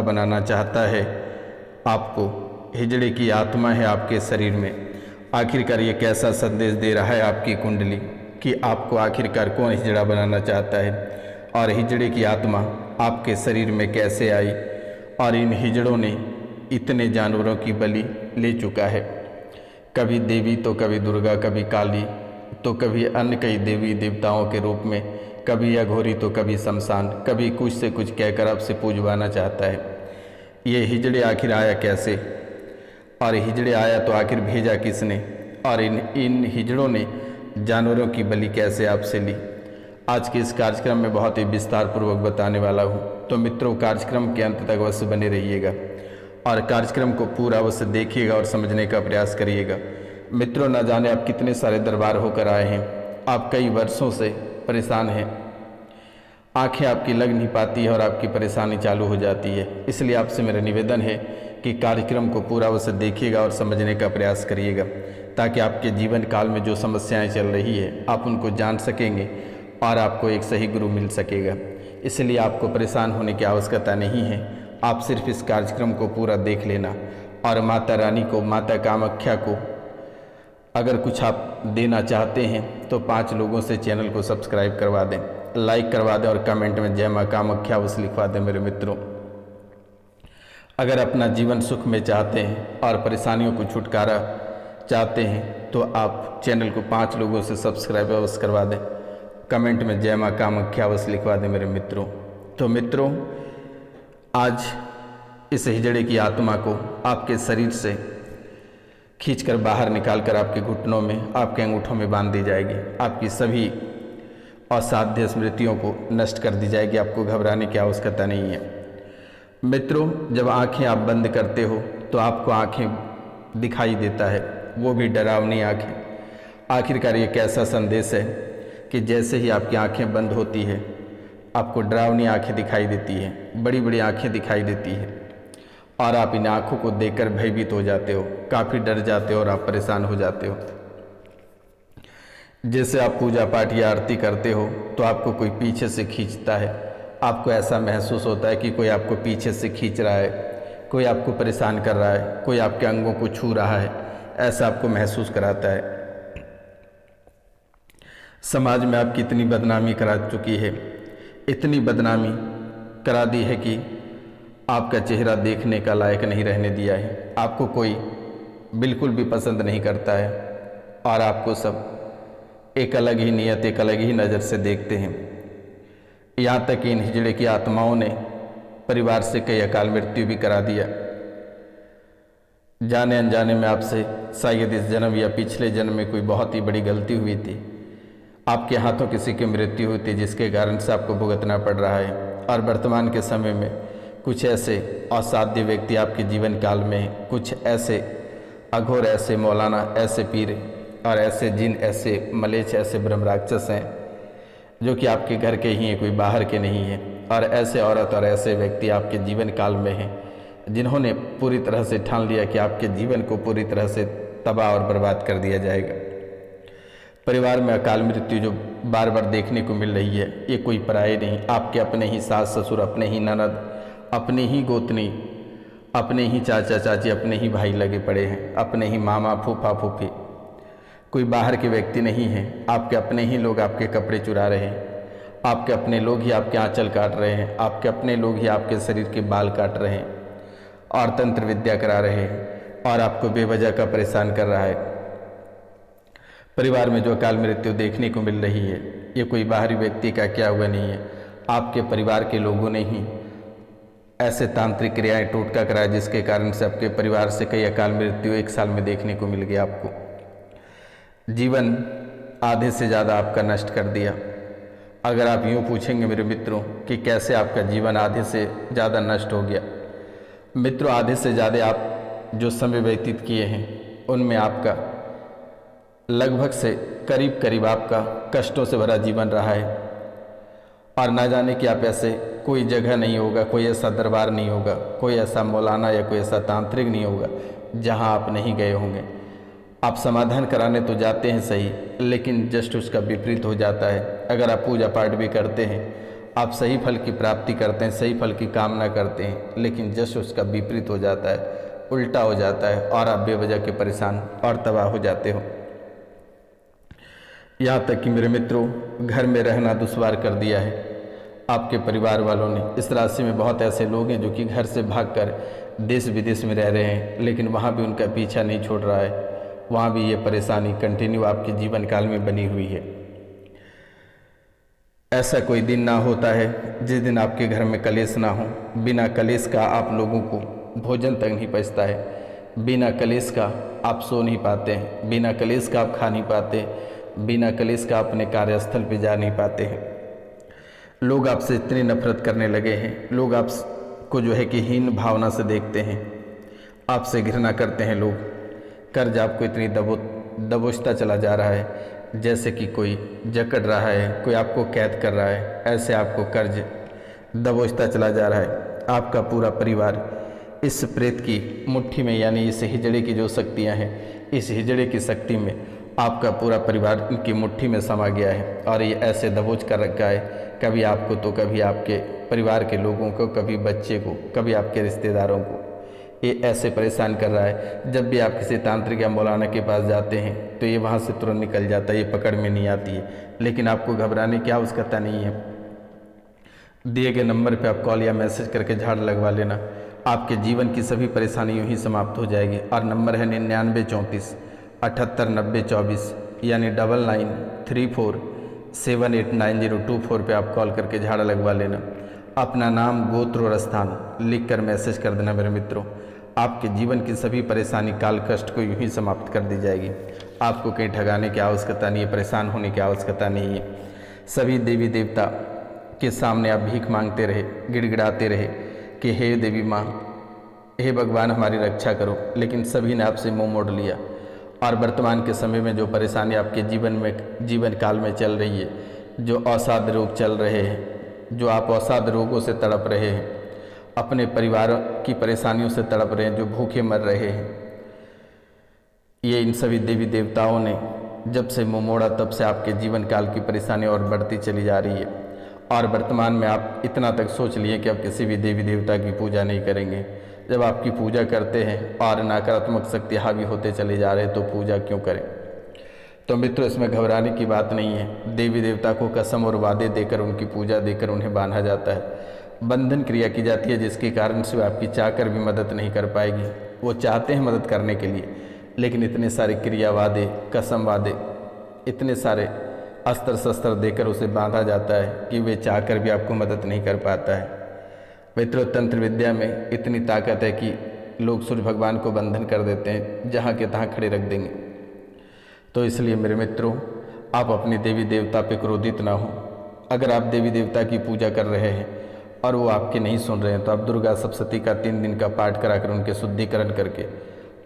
अंगूठा बनाना चाहता है आपको, हिजड़े की आत्मा है आपके शरीर में। आखिरकार ये कैसा संदेश दे रहा है आपकी कुंडली कि आपको आखिरकार कौन हिजड़ा बनाना चाहता है, और हिजड़े की आत्मा आपके शरीर में कैसे आई, और इन हिजड़ों ने इतने जानवरों की बलि ले चुका है। कभी देवी तो कभी दुर्गा, कभी काली तो कभी अन्य कई देवी देवताओं के रूप में, कभी अघोरी तो कभी शमशान, कभी कुछ से कुछ कहकर आपसे पूजवाना चाहता है। ये हिजड़े आखिर आया कैसे, और हिजड़े आया तो आखिर भेजा किसने, और इन हिजड़ों ने जानवरों की बलि कैसे आपसे ली। आज के इस कार्यक्रम में बहुत ही विस्तार पूर्वक बताने वाला हूँ। तो मित्रों, कार्यक्रम के अंत तक अवश्य बने रहिएगा और कार्यक्रम को पूरा अवश्य देखिएगा और समझने का प्रयास करिएगा। मित्रों, न जाने आप कितने सारे दरबार होकर आए हैं, आप कई वर्षों से परेशान हैं, आंखें आपकी लग नहीं पाती है और आपकी परेशानी चालू हो जाती है। इसलिए आपसे मेरा निवेदन है कि कार्यक्रम को पूरा अवश्य देखिएगा और समझने का प्रयास करिएगा, ताकि आपके जीवन काल में जो समस्याएं चल रही है आप उनको जान सकेंगे और आपको एक सही गुरु मिल सकेगा। इसलिए आपको परेशान होने की आवश्यकता नहीं है। आप सिर्फ इस कार्यक्रम को पूरा देख लेना, और माता रानी को, माता कामाख्या को अगर कुछ आप देना चाहते हैं तो 5 लोगों से चैनल को सब्सक्राइब करवा दें, लाइक करवा दें और कमेंट में जय माँ कामाख्या अवश्य लिखवा दें। मेरे मित्रों, अगर अपना जीवन सुख में चाहते हैं और परेशानियों को छुटकारा चाहते हैं तो आप चैनल को 5 लोगों से सब्सक्राइब अवश्य करवा दें, कमेंट में जय माँ कामाख्या अवश्य लिखवा दें। मेरे मित्रों, तो मित्रों, आज इस हिजड़े की आत्मा को आपके शरीर से खींचकर बाहर निकालकर आपके घुटनों में, आपके अंगूठों में बांध दी जाएगी। आपकी सभी असाध्य स्मृतियों को नष्ट कर दी जाएगी। आपको घबराने की आवश्यकता नहीं है। मित्रों, जब आंखें आप बंद करते हो तो आपको आंखें दिखाई देता है, वो भी डरावनी आंखें। आखिरकार ये कैसा संदेश है कि जैसे ही आपकी आंखें बंद होती है आपको डरावनी आंखें दिखाई देती हैं, बड़ी बड़ी आंखें दिखाई देती हैं, और आप इन आँखों को देखकर भयभीत हो जाते हो, काफ़ी डर जाते हो और आप परेशान हो जाते हो। जैसे आप पूजा पाठ या आरती करते हो तो आपको कोई पीछे से खींचता है, आपको ऐसा महसूस होता है कि कोई आपको पीछे से खींच रहा है, कोई आपको परेशान कर रहा है, कोई आपके अंगों को छू रहा है, ऐसा आपको महसूस कराता है। समाज में आपकी इतनी बदनामी करा चुकी है, इतनी बदनामी करा दी है कि आपका चेहरा देखने का लायक नहीं रहने दिया है। आपको कोई बिल्कुल भी पसंद नहीं करता है और आपको सब एक अलग ही नियत, एक अलग ही नज़र से देखते हैं। यहाँ तक कि इन हिजड़े की आत्माओं ने परिवार से कई अकाल मृत्यु भी करा दिया। जाने अनजाने में आपसे शायद इस जन्म या पिछले जन्म में कोई बहुत ही बड़ी गलती हुई थी, आपके हाथों किसी की मृत्यु हुई थी, जिसके कारण से आपको भुगतना पड़ रहा है। और वर्तमान के समय में कुछ ऐसे असाध्य व्यक्ति आपके जीवन काल में हैं, कुछ ऐसे अघोर, ऐसे मौलाना, ऐसे पीर और ऐसे जिन, ऐसे मलेच्छ, ऐसे ब्रह्म राक्षस हैं जो कि आपके घर के ही हैं, कोई बाहर के नहीं हैं। और ऐसे औरत और ऐसे व्यक्ति आपके जीवन काल में हैं जिन्होंने पूरी तरह से ठान लिया कि आपके जीवन को पूरी तरह से तबाह और बर्बाद कर दिया जाएगा। परिवार में अकाल मृत्यु जो बार बार देखने को मिल रही है, ये कोई पराये नहीं, आपके अपने ही सास ससुर, अपने ही ननद, अपने ही गोतनी, अपने ही चाचा चाची, अपने ही भाई लगे पड़े हैं, अपने ही मामा फूफा फूफी, कोई बाहर के व्यक्ति नहीं है। आपके अपने ही लोग आपके कपड़े चुरा रहे हैं, आपके अपने लोग ही आपके आंचल काट रहे हैं, आपके अपने लोग ही आपके शरीर के बाल काट रहे हैं और तंत्र विद्या करा रहे हैं और आपको बेवजह का परेशान कर रहा है। परिवार में जो अकाल मृत्यु देखने को मिल रही है, ये कोई बाहरी व्यक्ति का क्या हुआ नहीं है, आपके परिवार के लोगों ने ही ऐसे तांत्रिक क्रियाएं टोटका कराया, जिसके कारण से आपके परिवार से कई अकाल मृत्यु 1 साल में देखने को मिल गया। आपको जीवन आधे से ज़्यादा आपका नष्ट कर दिया। अगर आप यूँ पूछेंगे मेरे मित्रों कि कैसे आपका जीवन आधे से ज़्यादा नष्ट हो गया, मित्रों, आधे से ज़्यादा आप जो समय व्यतीत किए हैं उनमें आपका लगभग से करीब करीब आपका कष्टों से भरा जीवन रहा है। और ना जाने कि आप ऐसे कोई जगह नहीं होगा, कोई ऐसा दरबार नहीं होगा, कोई ऐसा मौलाना या कोई ऐसा तांत्रिक नहीं होगा जहां आप नहीं गए होंगे। आप समाधान कराने तो जाते हैं सही, लेकिन जस्ट उसका विपरीत हो जाता है। अगर आप पूजा पाठ भी करते हैं आप सही फल की प्राप्ति करते हैं, सही फल की कामना करते हैं, लेकिन जस्ट उसका विपरीत हो जाता है, उल्टा हो जाता है और आप बेवजह के परेशान और तबाह हो जाते हो। यहाँ तक कि मेरे मित्रों, घर में रहना दुश्वार कर दिया है आपके परिवार वालों ने। इस राशि में बहुत ऐसे लोग हैं जो कि घर से भागकर देश विदेश में रह रहे हैं, लेकिन वहाँ भी उनका पीछा नहीं छोड़ रहा है, वहाँ भी ये परेशानी कंटिन्यू आपके जीवन काल में बनी हुई है। ऐसा कोई दिन ना होता है जिस दिन आपके घर में कलेश ना हो। बिना कलेश का आप लोगों को भोजन तक नहीं पचता है, बिना कलेश का आप सो नहीं पाते हैं, बिना कलेश का आप खा नहीं पाते, बिना कलेश का अपने कार्यस्थल पे जा नहीं पाते हैं। लोग आपसे इतनी नफरत करने लगे हैं, लोग आपको जो है कि हीन भावना से देखते हैं, आपसे घृणा करते हैं लोग। कर्ज आपको इतनी दबोचता चला जा रहा है जैसे कि कोई जकड़ रहा है, कोई आपको कैद कर रहा है, ऐसे आपको कर्ज दबोचता चला जा रहा है। आपका पूरा परिवार इस प्रेत की मुट्ठी में, यानी इस हिजड़े की जो शक्तियां हैं, इस हिजड़े की शक्ति में आपका पूरा परिवार इनकी मुट्ठी में समा गया है और ये ऐसे दबोच कर रखा है, कभी आपको तो कभी आपके परिवार के लोगों को, कभी बच्चे को, कभी आपके रिश्तेदारों को। ये ऐसे परेशान कर रहा है, जब भी आप किसी तांत्रिक या मौलाना के पास जाते हैं तो ये वहाँ से तुरंत निकल जाता है, ये पकड़ में नहीं आती है। लेकिन आपको घबराने की आवश्यकता नहीं है। दिए गए नंबर पे आप कॉल या मैसेज करके झाड़ लगवा लेना, आपके जीवन की सभी परेशानी यूँ ही समाप्त हो जाएगी। और नंबर है 9934 78 90 24, यानी 9934789024 पे आप कॉल करके झाड़ा लगवा लेना। अपना नाम, गोत्र और स्थान लिख कर मैसेज कर देना मेरे मित्रों। आपके जीवन की सभी परेशानी, काल कष्ट को यूं ही समाप्त कर दी जाएगी। आपको कहीं ठगाने की आवश्यकता नहीं है, परेशान होने की आवश्यकता नहीं है। सभी देवी देवता के सामने आप भीख मांगते रहे, गिड़गिड़ाते रहे कि हे देवी माँ, हे भगवान हमारी रक्षा करो, लेकिन सभी ने आपसे मुँह मोड़ लिया। और वर्तमान के समय में जो परेशानी आपके जीवन काल में चल रही है, जो अवसाद रोग चल रहे हैं, जो आप अवसाद रोगों से तड़प रहे हैं, अपने परिवार की परेशानियों से तड़प रहे हैं, जो भूखे मर रहे हैं, ये इन सभी देवी देवताओं ने जब से मुँह मोड़ा तब से आपके जीवन काल की परेशानी और बढ़ती चली जा रही है। और वर्तमान में आप इतना तक सोच लिए कि आप किसी भी देवी देवता की पूजा नहीं करेंगे। जब आपकी पूजा करते हैं और नकारात्मक शक्ति हावी होते चले जा रहे हैं तो पूजा क्यों करें। तो मित्रों, इसमें घबराने की बात नहीं है। देवी देवता को कसम और वादे देकर, उनकी पूजा देकर उन्हें बांधा जाता है, बंधन क्रिया की जाती है, जिसके कारण से आपकी चाहकर भी मदद नहीं कर पाएगी। वो चाहते हैं मदद करने के लिए, लेकिन इतने सारे क्रिया वादे, कसम वादे, इतने सारे अस्त्र शस्त्र देकर उसे बांधा जाता है कि वे चाहकर भी आपको मदद नहीं कर पाता है। मित्रों, तंत्र विद्या में इतनी ताकत है कि लोग सूर्य भगवान को बंधन कर देते हैं, जहाँ के तहाँ खड़े रख देंगे। तो इसलिए मेरे मित्रों, आप अपने देवी देवता पे क्रोधित ना हो। अगर आप देवी देवता की पूजा कर रहे हैं और वो आपके नहीं सुन रहे हैं तो आप दुर्गा सप्तशती का 3 दिन का पाठ कराकर उनके शुद्धिकरण करके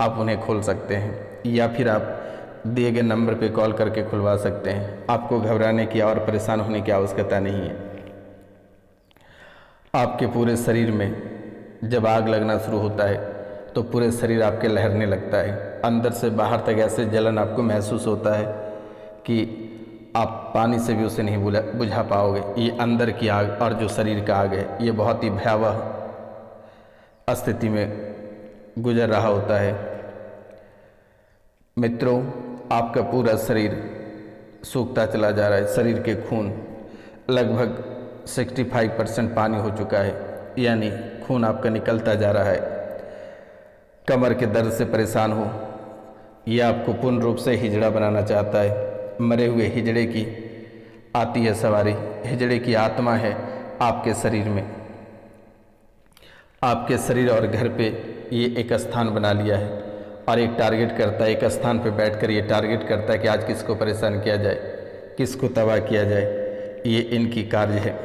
आप उन्हें खोल सकते हैं, या फिर आप दिए गए नंबर पे कॉल करके खुलवा सकते हैं। आपको घबराने की और परेशान होने की आवश्यकता नहीं है। आपके पूरे शरीर में जब आग लगना शुरू होता है तो पूरे शरीर आपके लहरने लगता है, अंदर से बाहर तक ऐसे जलन आपको महसूस होता है कि आप पानी से भी उसे नहीं बुझा पाओगे। ये अंदर की आग और जो शरीर का आग है, ये बहुत ही भयावह स्थिति में गुजर रहा होता है। मित्रों, आपका पूरा शरीर सूखता चला जा रहा है। शरीर के खून लगभग 65% पानी हो चुका है, यानी खून आपका निकलता जा रहा है। कमर के दर्द से परेशान हो, यह आपको पूर्ण रूप से हिजड़ा बनाना चाहता है। मरे हुए हिजड़े की आती है सवारी। हिजड़े की आत्मा है आपके शरीर में। आपके शरीर और घर पे ये एक स्थान बना लिया है और एक टारगेट करता है। एक स्थान पे बैठकर ये टारगेट करता है कि आज किसको परेशान किया जाए, किसको तबाह किया जाए। ये इनकी कार्य है।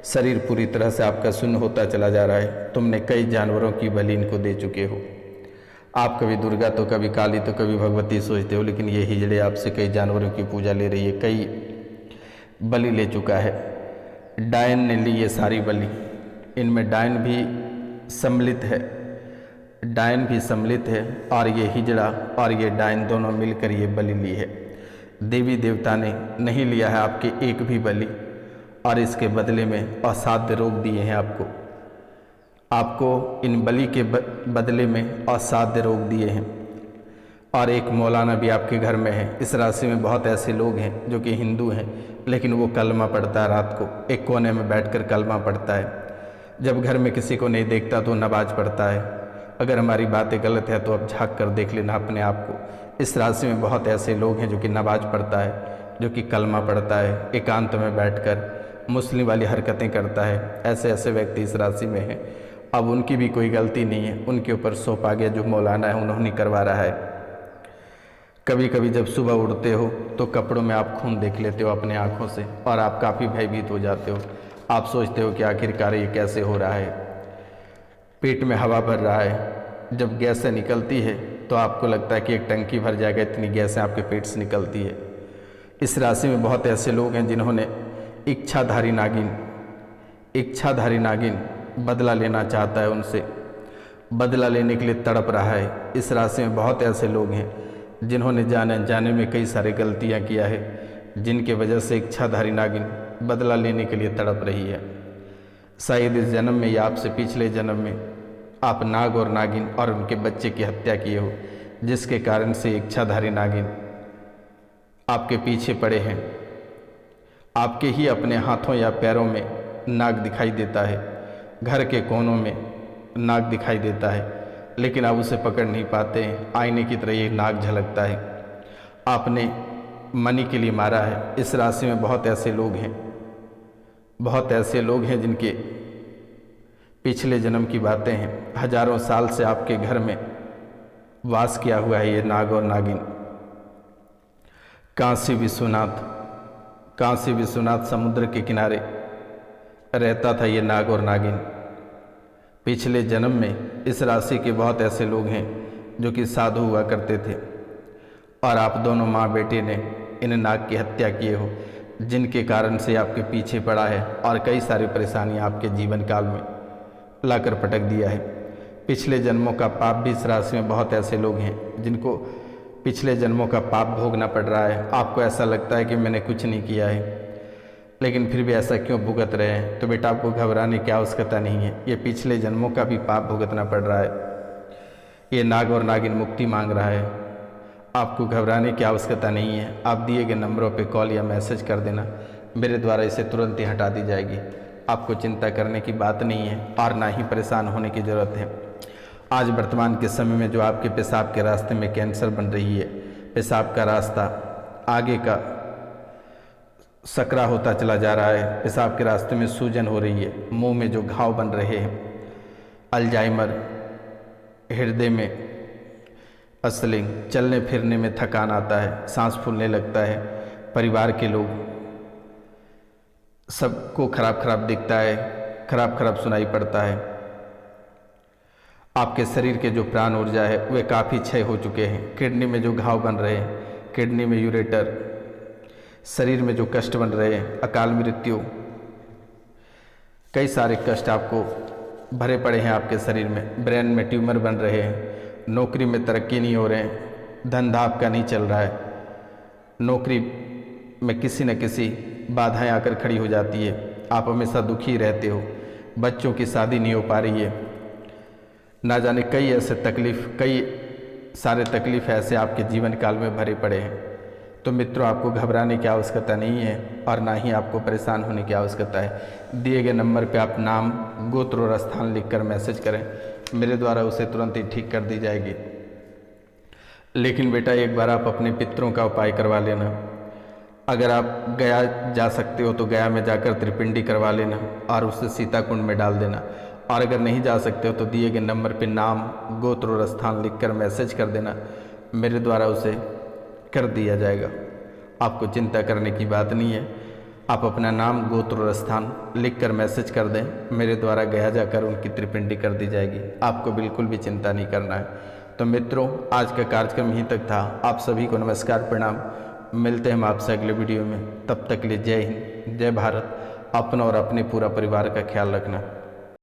शरीर पूरी तरह से आपका शून्य होता चला जा रहा है। तुमने कई जानवरों की बलि इनको दे चुके हो। आप कभी दुर्गा तो कभी काली तो कभी भगवती सोचते हो, लेकिन ये हिजड़े आपसे कई जानवरों की पूजा ले रही है, कई बलि ले चुका है। डायन ने ली ये सारी बलि। इनमें डायन भी सम्मिलित है, डायन भी सम्मिलित है और ये हिजड़ा और ये डायन दोनों मिलकर ये बलि ली है। देवी देवता ने नहीं लिया है आपके एक भी बलि, और इसके बदले में असाध्य रोग दिए हैं आपको इन बलि के बदले में असाध्य रोग दिए हैं। और एक मौलाना भी आपके घर में है। इस राशि में बहुत ऐसे लोग हैं जो कि हिंदू हैं, लेकिन वो कलमा पढ़ता है, रात को एक कोने में बैठकर कलमा पढ़ता है। जब घर में किसी को नहीं देखता तो नमाज पढ़ता है। अगर हमारी बातें गलत है तो आप झाँक कर देख लेना अपने आप को। इस राशि में बहुत ऐसे लोग हैं जो कि नमाज पढ़ता है, जो कि कलमा पढ़ता है, एकांत में बैठकर मुस्लिम वाली हरकतें करता है। ऐसे ऐसे व्यक्ति इस राशि में हैं। अब उनकी भी कोई गलती नहीं है, उनके ऊपर सौंपा गया जो मौलाना है उन्होंने करवा रहा है। कभी कभी जब सुबह उठते हो तो कपड़ों में आप खून देख लेते हो अपने आँखों से और आप काफ़ी भयभीत हो जाते हो। आप सोचते हो कि आखिरकार ये कैसे हो रहा है। पेट में हवा भर रहा है, जब गैसें निकलती है तो आपको लगता है कि एक टंकी भर जाएगा, इतनी गैसें आपके पेट से निकलती है। इस राशि में बहुत ऐसे लोग हैं जिन्होंने इच्छाधारी नागिन बदला लेना चाहता है, उनसे बदला लेने के लिए तड़प रहा है। इस राशि में बहुत ऐसे लोग हैं जिन्होंने जाने अनजाने में कई सारी गलतियां किया है, जिनके वजह से इच्छाधारी नागिन बदला लेने के लिए तड़प रही है। शायद इस जन्म में या आपसे पिछले जन्म में आप नाग और नागिन और उनके बच्चे की हत्या किए हो, जिसके कारण से इच्छाधारी नागिन आपके पीछे पड़े हैं। आपके ही अपने हाथों या पैरों में नाग दिखाई देता है, घर के कोनों में नाग दिखाई देता है, लेकिन आप उसे पकड़ नहीं पाते हैं। आईने की तरह ये नाग झलकता है। आपने मनी के लिए मारा है। इस राशि में बहुत ऐसे लोग हैं जिनके पिछले जन्म की बातें हैं। हजारों साल से आपके घर में वास किया हुआ है ये नाग और नागिन। काशी विश्वनाथ समुद्र के किनारे रहता था ये नाग और नागिन। पिछले जन्म में इस राशि के बहुत ऐसे लोग हैं जो कि साधु हुआ करते थे और आप दोनों माँ बेटे ने इन नाग की हत्या किए हो, जिनके कारण से आपके पीछे पड़ा है और कई सारी परेशानियाँ आपके जीवन काल में लाकर पटक दिया है। पिछले जन्मों का पाप भी इस राशि में बहुत ऐसे लोग हैं जिनको पिछले जन्मों का पाप भोगना पड़ रहा है। आपको ऐसा लगता है कि मैंने कुछ नहीं किया है, लेकिन फिर भी ऐसा क्यों भुगत रहे हैं? तो बेटा आपको घबराने की आवश्यकता नहीं है, ये पिछले जन्मों का भी पाप भुगतना पड़ रहा है। ये नाग और नागिन मुक्ति मांग रहा है, आपको घबराने की आवश्यकता नहीं है। आप दिए गए नंबरों पे कॉल या मैसेज कर देना, मेरे द्वारा इसे तुरंत ही हटा दी जाएगी। आपको चिंता करने की बात नहीं है और ना ही परेशान होने की ज़रूरत है। आज वर्तमान के समय में जो आपके पेशाब के रास्ते में कैंसर बन रही है, पेशाब का रास्ता आगे का सकरा होता चला जा रहा है, पेशाब के रास्ते में सूजन हो रही है, मुंह में जो घाव बन रहे हैं, अल्जाइमर, हृदय में अस्लिंग, चलने फिरने में थकान आता है, सांस फूलने लगता है, परिवार के लोग सबको खराब दिखता है, खराब सुनाई पड़ता है। आपके शरीर के जो प्राण ऊर्जा है वे काफ़ी क्षय हो चुके हैं। किडनी में जो घाव बन रहे हैं, किडनी में यूरेटर, शरीर में जो कष्ट बन रहे हैं, अकाल मृत्यु, कई सारे कष्ट आपको भरे पड़े हैं आपके शरीर में। ब्रेन में ट्यूमर बन रहे हैं, नौकरी में तरक्की नहीं हो रहे हैं, धंधा आपका नहीं चल रहा है, नौकरी में किसी न किसी बाधाएं आकर खड़ी हो जाती है, आप हमेशा दुखी रहते हो, बच्चों की शादी नहीं हो पा रही है, ना जाने कई सारे तकलीफ ऐसे आपके जीवन काल में भरे पड़े हैं। तो मित्रों, आपको घबराने की आवश्यकता नहीं है और ना ही आपको परेशान होने की आवश्यकता है। दिए गए नंबर पे आप नाम, गोत्र और स्थान लिखकर मैसेज करें, मेरे द्वारा उसे तुरंत ही ठीक कर दी जाएगी। लेकिन बेटा एक बार आप अपने पितरों का उपाय करवा लेना। अगर आप गया जा सकते हो तो गया में जाकर त्रिपिंडी करवा लेना और उसे सीता कुंड में डाल देना। और अगर नहीं जा सकते हो तो दिए गए नंबर पे नाम, गोत्र और स्थान लिखकर मैसेज कर देना, मेरे द्वारा उसे कर दिया जाएगा। आपको चिंता करने की बात नहीं है। आप अपना नाम, गोत्र और स्थान लिखकर मैसेज कर दें, मेरे द्वारा गया जाकर उनकी त्रिपिंडी कर दी जाएगी। आपको बिल्कुल भी चिंता नहीं करना है। तो मित्रों, आज का कार्यक्रम यहीं तक था। आप सभी को नमस्कार, प्रणाम। मिलते हैं हम आपसे अगले वीडियो में। तब तक के लिए जय हिंद, जय भारत। अपना और अपने पूरा परिवार का ख्याल रखना।